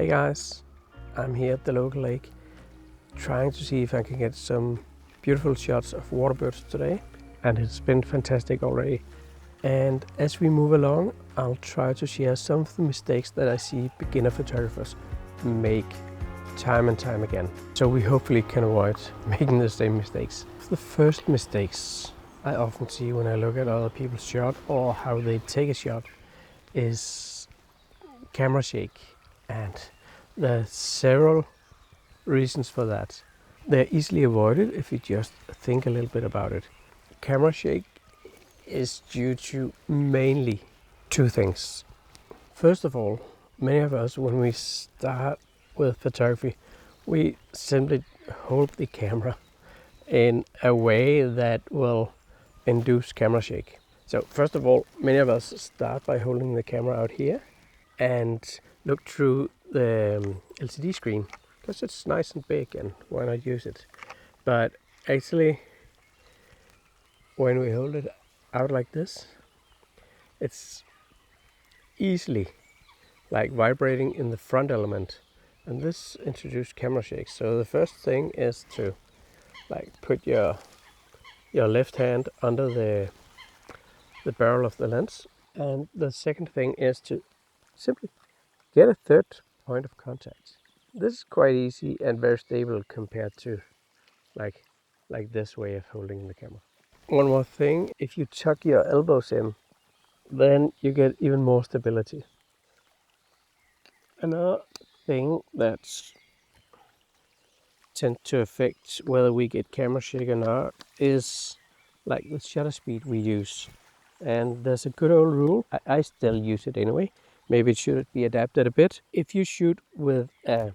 Hey guys, I'm here at the local lake trying to see if I can get some beautiful shots of water birds today, and it's been fantastic already. And as we move along, I'll try to share some of the mistakes that I see beginner photographers make time and time again, so we hopefully can avoid making the same mistakes. The first mistakes I often see when I look at other people's shot or how they take a shot is camera shake, and there are several reasons for that. They're easily avoided if you just think a little bit about it. Camera shake is due to mainly two things. First of all, many of us, when we start with photography, we simply hold the camera in a way that will induce camera shake. So first of all, many of us start by holding the camera out here and look through the LCD screen because it's nice and big, and why not use it? But actually, when we hold it out like this, it's easily like vibrating in the front element, and this introduces camera shake. So the first thing is to like put your left hand under the barrel of the lens, and the second thing is to simply get a third point of contact. This is quite easy and very stable compared to like this way of holding the camera. One more thing, if you tuck your elbows in, then you get even more stability. Another thing that's tend to affect whether we get camera shake or not is like the shutter speed we use. And there's a good old rule, I still use it anyway, maybe it should be adapted a bit. If you shoot with a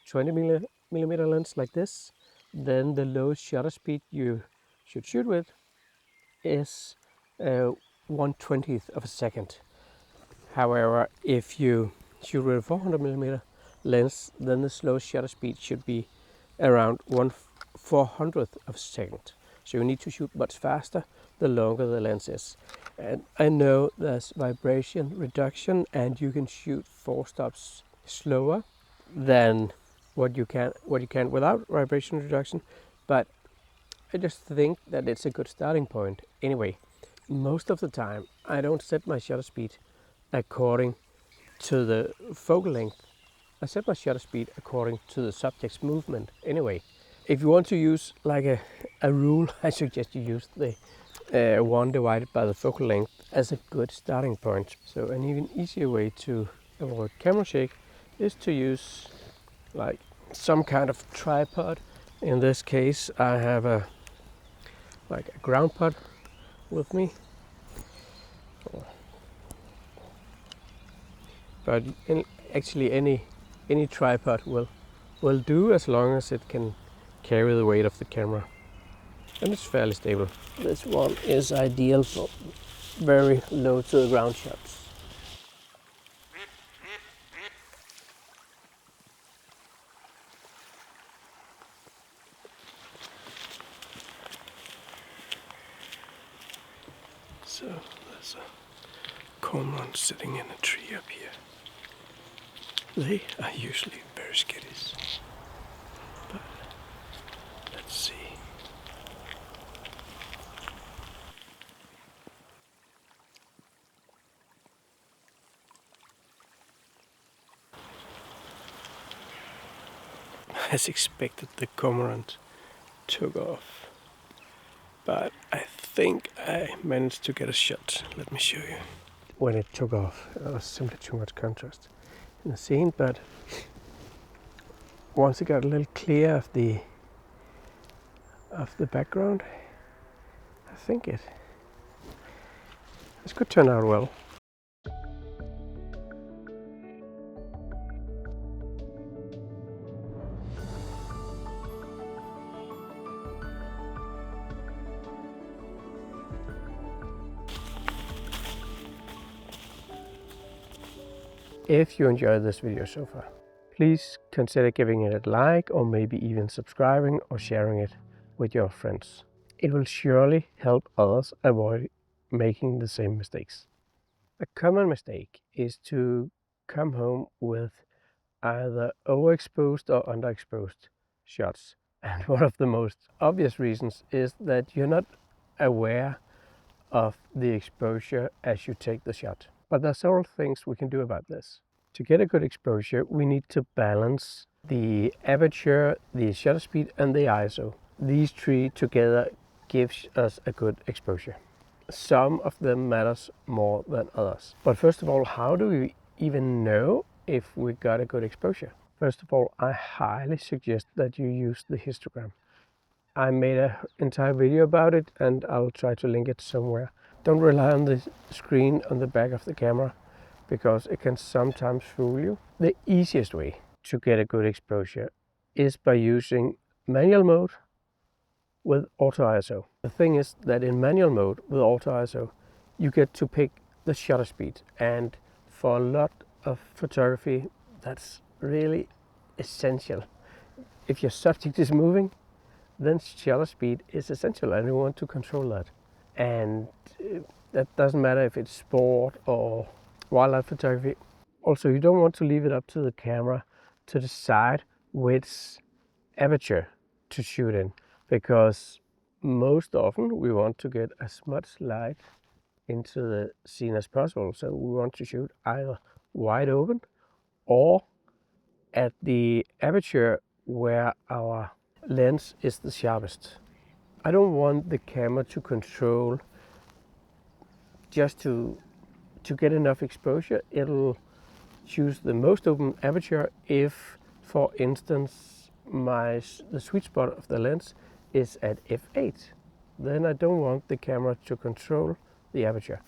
20 millimeter lens like this, then the lowest shutter speed you should shoot with is 1/20th of a second. However, if you shoot with a 400 millimeter lens, then the slowest shutter speed should be around 1/400th of a second. So you need to shoot much faster the longer the lens is. And I know there's vibration reduction, and you can shoot 4 stops slower than what you can without vibration reduction, but I just think that it's a good starting point. Anyway, most of the time I don't set my shutter speed according to the focal length. I set my shutter speed according to the subject's movement anyway. If you want to use like a rule, I suggest you use the 1 divided by the focal length as a good starting point. So an even easier way to avoid camera shake is to use like some kind of tripod. In this case, I have a ground pod with me, but actually any tripod will do, as long as it can carry the weight of the camera, and it's fairly stable. This one is ideal for very low to the ground shots. So there's a cormorant sitting in a tree up here. They are usually very skittish, but let's see. As expected, the cormorant took off, but I think I managed to get a shot. Let me show you. When it took off, there was simply too much contrast in the scene, but once it got a little clear of the background, I think this could turn out well. If you enjoyed this video so far, please consider giving it a like, or maybe even subscribing or sharing it with your friends. It will surely help others avoid making the same mistakes. A common mistake is to come home with either overexposed or underexposed shots. And one of the most obvious reasons is that you're not aware of the exposure as you take the shot. But there are several things we can do about this. To get a good exposure, we need to balance the aperture, the shutter speed, and the ISO. These three together gives us a good exposure. Some of them matters more than others. But first of all, how do we even know if we got a good exposure? First of all, I highly suggest that you use the histogram. I made an entire video about it and I'll try to link it somewhere. Don't rely on the screen on the back of the camera because it can sometimes fool you. The easiest way to get a good exposure is by using manual mode with auto ISO. The thing is that in manual mode with auto ISO, you get to pick the shutter speed, and for a lot of photography, that's really essential. If your subject is moving, then shutter speed is essential, and you want to control that. And that doesn't matter if it's sport or wildlife photography. Also, you don't want to leave it up to the camera to decide which aperture to shoot in, because most often we want to get as much light into the scene as possible. So we want to shoot either wide open or at the aperture where our lens is the sharpest. I don't want the camera to control just to get enough exposure. It'll choose the most open aperture if, for instance, the sweet spot of the lens is at f8. Then I don't want the camera to control the aperture.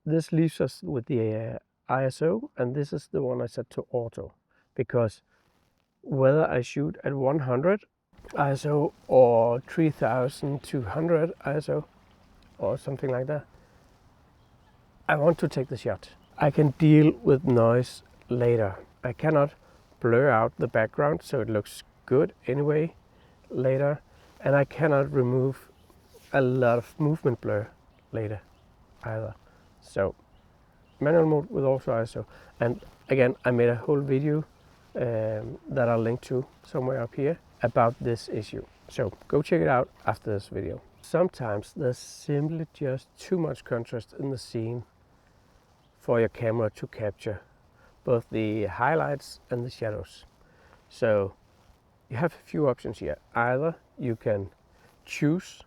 This leaves us with the ISO, and this is the one I set to auto, because whether I shoot at 100 ISO or 3200 ISO or something like that, I want to take the shot. I can deal with noise later. I cannot blur out the background so it looks good anyway later, and I cannot remove a lot of movement blur later either. So manual mode with auto ISO. And again, I made a whole video that I'll link to somewhere up here about this issue. So go check it out after this video. Sometimes there's simply just too much contrast in the scene for your camera to capture both the highlights and the shadows. So you have a few options here. Either you can choose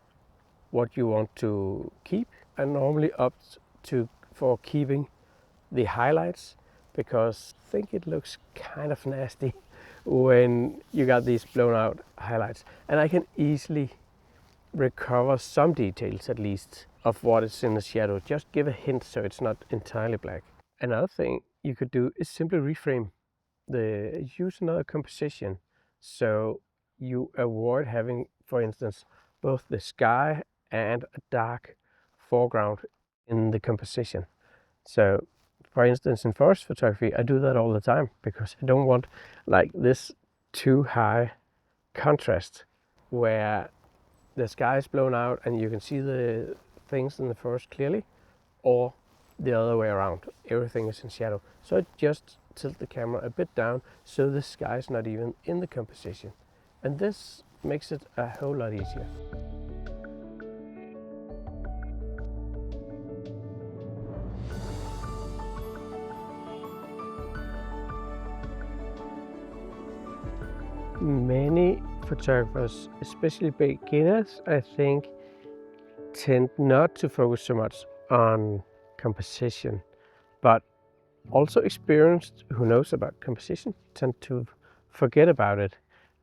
what you want to keep. I normally opt for keeping the highlights, because I think it looks kind of nasty when you got these blown out highlights, and I can easily recover some details at least of what is in the shadow. Just give a hint so it's not entirely black. Another thing you could do is simply reframe, use another composition, so you avoid having, for instance, both the sky and a dark foreground in the composition. So for instance, in forest photography, I do that all the time because I don't want like this too high contrast where the sky is blown out and you can see the things in the forest clearly, or the other way around, everything is in shadow. So I just tilt the camera a bit down so the sky is not even in the composition, and this makes it a whole lot easier. Many photographers, especially beginners, I think, tend not to focus so much on composition, but also experienced who knows about composition tend to forget about it,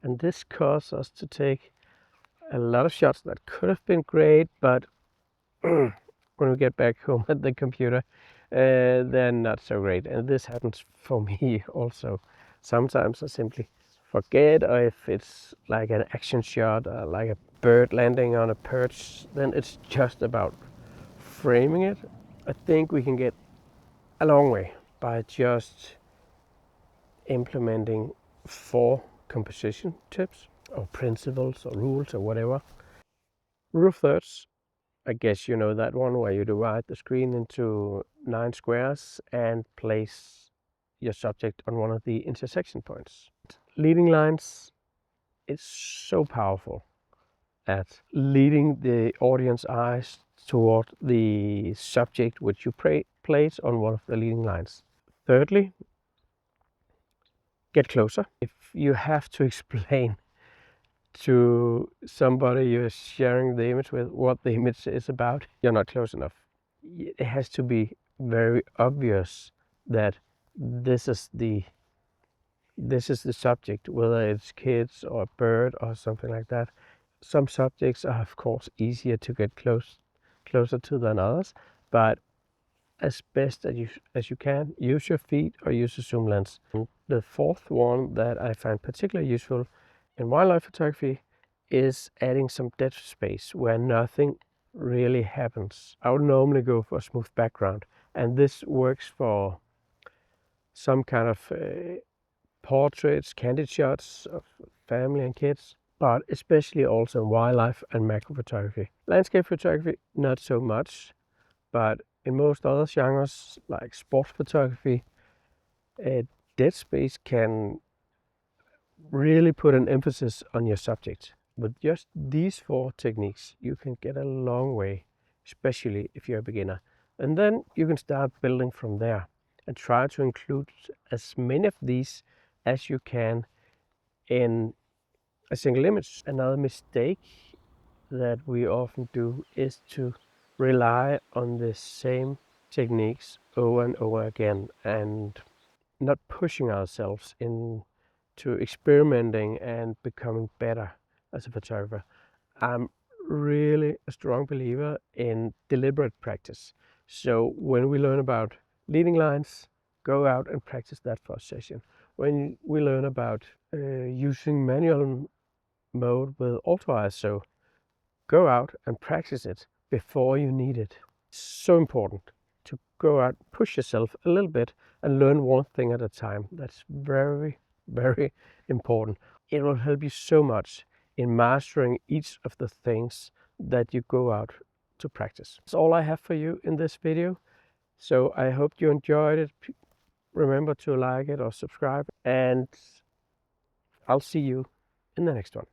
and this causes us to take a lot of shots that could have been great, but when we get back home at the computer, they're not so great. And this happens for me also. Sometimes I simply forget, or if it's like an action shot or like a bird landing on a perch, then it's just about framing it. I think we can get a long way by just implementing 4 composition tips or principles or rules or whatever. Rule of thirds, I guess you know that one, where you divide the screen into 9 squares and place your subject on one of the intersection points. Leading lines is so powerful at leading the audience eyes toward the subject which you place on one of the leading lines. Thirdly, get closer. If you have to explain to somebody you're sharing the image with what the image is about, you're not close enough. It has to be very obvious that this is the subject, whether it's kids or a bird or something like that. Some subjects are of course easier to get closer to than others, but as best as you can, use your feet or use a zoom lens. The fourth one that I find particularly useful in wildlife photography is adding some dead space where nothing really happens. I would normally go for a smooth background, and this works for some kind of portraits, candid shots of family and kids, but especially also wildlife and macro photography. Landscape photography, not so much, but in most other genres like sports photography, dead space can really put an emphasis on your subject. With just these 4 techniques, you can get a long way, especially if you're a beginner. And then you can start building from there and try to include as many of these as you can in a single image. Another mistake that we often do is to rely on the same techniques over and over again and not pushing ourselves into experimenting and becoming better as a photographer. I'm really a strong believer in deliberate practice. So when we learn about leading lines, go out and practice that for a session. When we learn about using manual mode with auto ISO, go out and practice it before you need it. It's so important to go out, push yourself a little bit and learn one thing at a time. That's very, very important. It will help you so much in mastering each of the things that you go out to practice. That's all I have for you in this video. So I hope you enjoyed it. Remember to like it or subscribe, and I'll see you in the next one.